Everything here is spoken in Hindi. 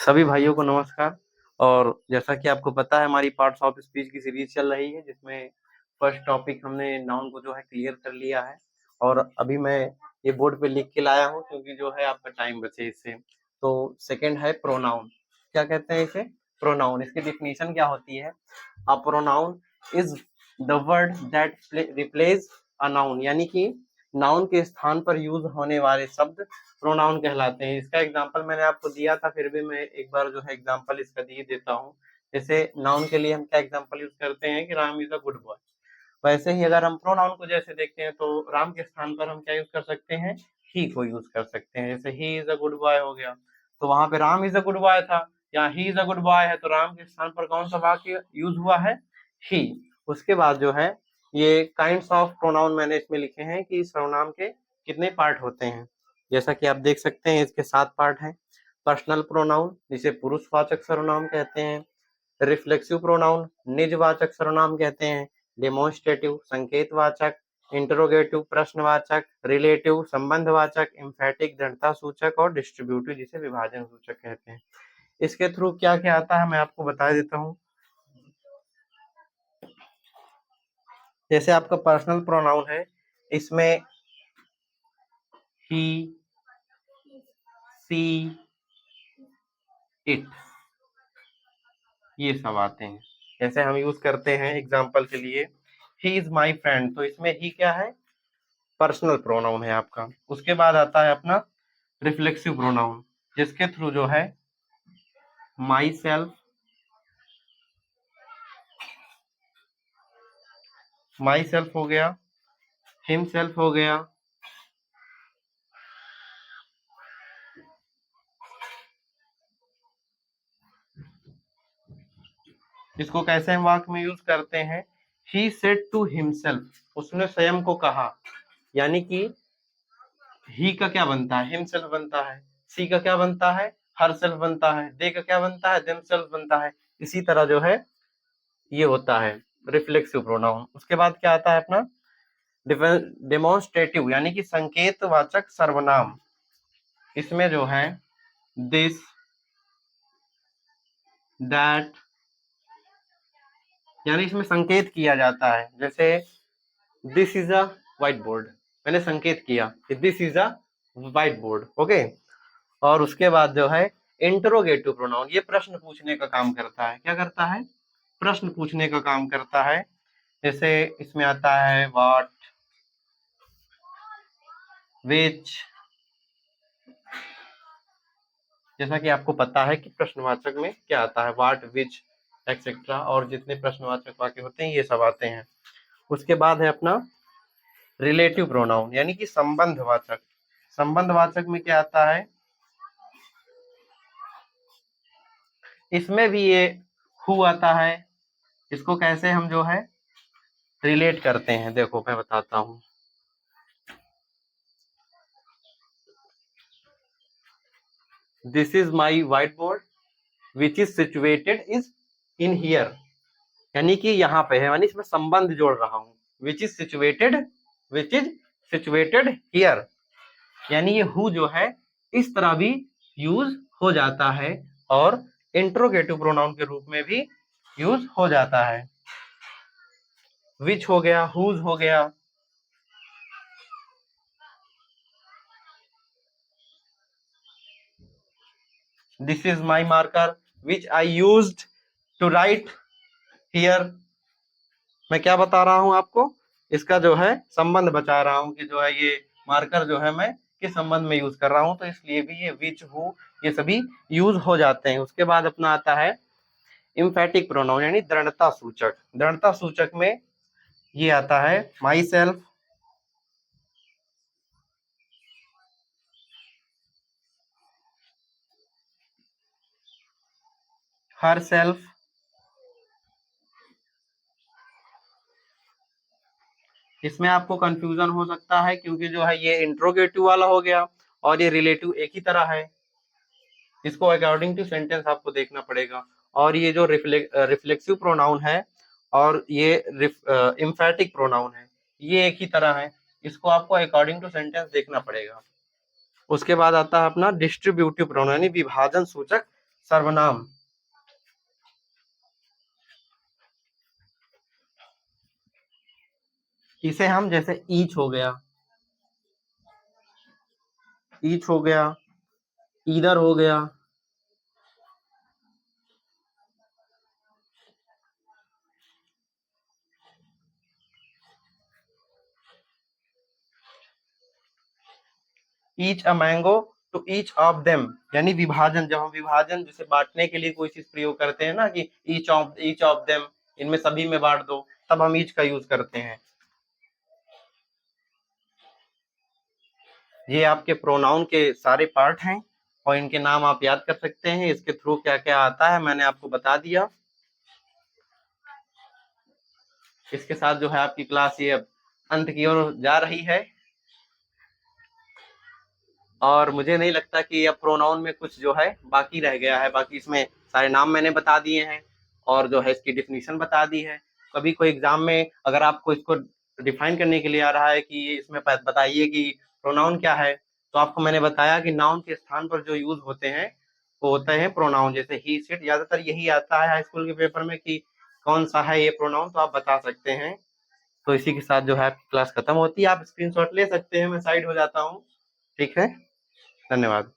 सभी भाइयों को नमस्कार। और जैसा कि आपको पता है हमारी पार्ट्स ऑफ स्पीच की सीरीज चल रही है, जिसमें फर्स्ट टॉपिक हमने नाउन को जो है क्लियर कर लिया है। और अभी मैं ये बोर्ड पे लिख के लाया हूँ क्योंकि जो है आपका टाइम बचे इससे। तो सेकंड है प्रोनाउन। क्या कहते हैं इसे? प्रोनाउन। इसकी डिफिनीशन क्या होती है? A pronoun is the word that replace a noun, यानी कि नाउन के स्थान पर यूज होने वाले शब्द प्रोनाउन कहलाते हैं। इसका एग्जांपल मैंने आपको दिया था, फिर भी मैं एक बार जो है एग्जांपल इसका दिए देता हूँ। जैसे नाउन के लिए हम क्या एग्जांपल यूज करते हैं कि Ram is a good boy. वैसे ही अगर हम प्रोनाउन को जैसे देखते हैं तो राम के स्थान पर हम क्या यूज कर सकते हैं? ही को यूज कर सकते हैं। जैसे he is a good boy हो गया, तो वहां पे Ram is a good boy था, यहाँ he is a good boy है, तो राम के स्थान पर कौन सा वाक्य यूज हुआ है? ही। उसके बाद जो है ये काइंड्स ऑफ प्रोनाउन मैंने इसमें लिखे हैं कि सर्वनाम के कितने पार्ट होते हैं। जैसा कि आप देख सकते हैं इसके 7 पार्ट हैं। पर्सनल प्रोनाउन, जिसे पुरुषवाचक सर्वनाम कहते हैं। रिफ्लेक्सिव प्रोनाउन, निजवाचक सर्वनाम कहते हैं। डेमोन्स्ट्रेटिव, संकेतवाचक। इंटरोगेटिव, प्रश्नवाचक। रिलेटिव, संबंधवाचक। एम्फेटिक, दृढ़ता सूचक। और डिस्ट्रीब्यूटिव, जिसे विभाजन सूचक कहते हैं। इसके थ्रू क्या क्या आता है मैं आपको बता देता हूँ। जैसे आपका पर्सनल प्रोनाउन है, इसमें ही, सी, इट, ये सब आते हैं। जैसे हम यूज करते हैं एग्जांपल के लिए, ही इज माई फ्रेंड, तो इसमें ही क्या है? पर्सनल प्रोनाउन है आपका। उसके बाद आता है अपना रिफ्लेक्सिव प्रोनाउन, जिसके थ्रू जो है माई सेल्फ, माई सेल्फ हो गया, हिम सेल्फ हो गया, इसको कैसे हम वाक्य में यूज करते हैं? ही सेड टू हिमसेल्फ, उसने स्वयं को कहा, यानी कि ही का क्या बनता है? हिमसेल्फ बनता है। सी का क्या बनता है? हर सेल्फ बनता है। दे का क्या बनता है? देम सेल्फ बनता है। इसी तरह जो है ये होता है रिफ्लेक्सिव प्रोनाउन। उसके बाद क्या आता है अपना डेमोन्स्ट्रेटिव, यानी कि संकेतवाचक सर्वनाम। इसमें जो है दिस, दैट, यानी इसमें संकेत किया जाता है। जैसे this is a white board, मैंने संकेत किया this is a white board. Okay. और उसके बाद जो है इंटरोगेटिव प्रोनाउन, ये प्रश्न पूछने का काम करता है। क्या करता है? प्रश्न पूछने का काम करता है। जैसे इसमें आता है व्हाट, विच। जैसा कि आपको पता है कि प्रश्नवाचक में क्या आता है, व्हाट, विच, एक्सेट्रा, और जितने प्रश्नवाचक वाक्य होते हैं ये सब आते हैं। उसके बाद है अपना रिलेटिव प्रोनाउन, यानी कि संबंधवाचक। संबंधवाचक में क्या आता है? इसमें भी ये हु आता है। इसको कैसे हम जो है रिलेट करते हैं, देखो मैं बताता हूं। This is my white board which is situated is in here, यानी कि यहाँ पे है, यानी इसमें संबंध जोड़ रहा हूँ। विच इज सिचुएटेड हियर, यानी ये हु जो है इस तरह भी यूज हो जाता है और इंट्रोगेटिव प्रोनाउन के रूप में भी यूज हो जाता है। विच हो गया, हुज हो गया। This is my marker which I used to write here. मैं क्या बता रहा हूं आपको? इसका जो है संबंध बता रहा हूं कि जो है ये मार्कर जो है मैं किस संबंध में यूज कर रहा हूं, तो इसलिए भी ये विच, हु, ये सभी यूज हो जाते हैं। उसके बाद अपना आता है एम्फेटिक प्रोनाउन, यानी दृढ़ता सूचक। दृढ़ता सूचक में ये आता है माई सेल्फ, हर सेल्फ। इसमें आपको कंफ्यूजन हो सकता है क्योंकि जो है ये इंट्रोगेटिव वाला हो गया और ये रिलेटिव एक ही तरह है। इसको अकॉर्डिंग टू सेंटेंस आपको देखना पड़ेगा। और ये जो रिफ्लेक्सिव प्रोनाउन है और ये एम्फेटिक प्रोनाउन है, ये एक ही तरह है। इसको आपको अकॉर्डिंग टू सेंटेंस देखना पड़ेगा। उसके बाद आता है अपना डिस्ट्रीब्यूटिव प्रोनाउन, यानी विभाजन सूचक सर्वनाम। इसे हम जैसे ईच हो गया, ईच हो गया, ईदर हो गया, each a mango to each of them, यानी विभाजन। जब हम विभाजन जैसे बांटने के लिए कोई चीज प्रयोग करते हैं ना कि ईच ऑफ देम, इनमें सभी में बांट दो, तब हम ईच का यूज करते हैं। ये आपके प्रोनाउन के सारे पार्ट हैं और इनके नाम आप याद कर सकते हैं। इसके थ्रू क्या क्या आता है मैंने आपको बता दिया। इसके साथ जो है आपकी क्लास ये अब अंत की ओर जा रही है और मुझे नहीं लगता कि अब प्रोनाउन में कुछ जो है बाकी रह गया है। बाकी इसमें सारे नाम मैंने बता दिए हैं और जो है इसकी डिफिनीशन बता दी है। कभी कोई एग्जाम में अगर आपको इसको डिफाइन करने के लिए आ रहा है कि इसमें बताइए कि प्रोनाउन क्या है, तो आपको मैंने बताया कि नाउन के स्थान पर जो यूज होते हैं वो होते हैं प्रोनाउन। जैसे ही सेट, ज्यादातर यही आता है हाई स्कूल के पेपर में कि कौन सा है ये प्रोनाउन, तो आप बता सकते हैं। तो इसी के साथ जो है क्लास खत्म होती है। आप स्क्रीनशॉट ले सकते हैं, मैं साइड हो जाता हूँ। ठीक है, धन्यवाद।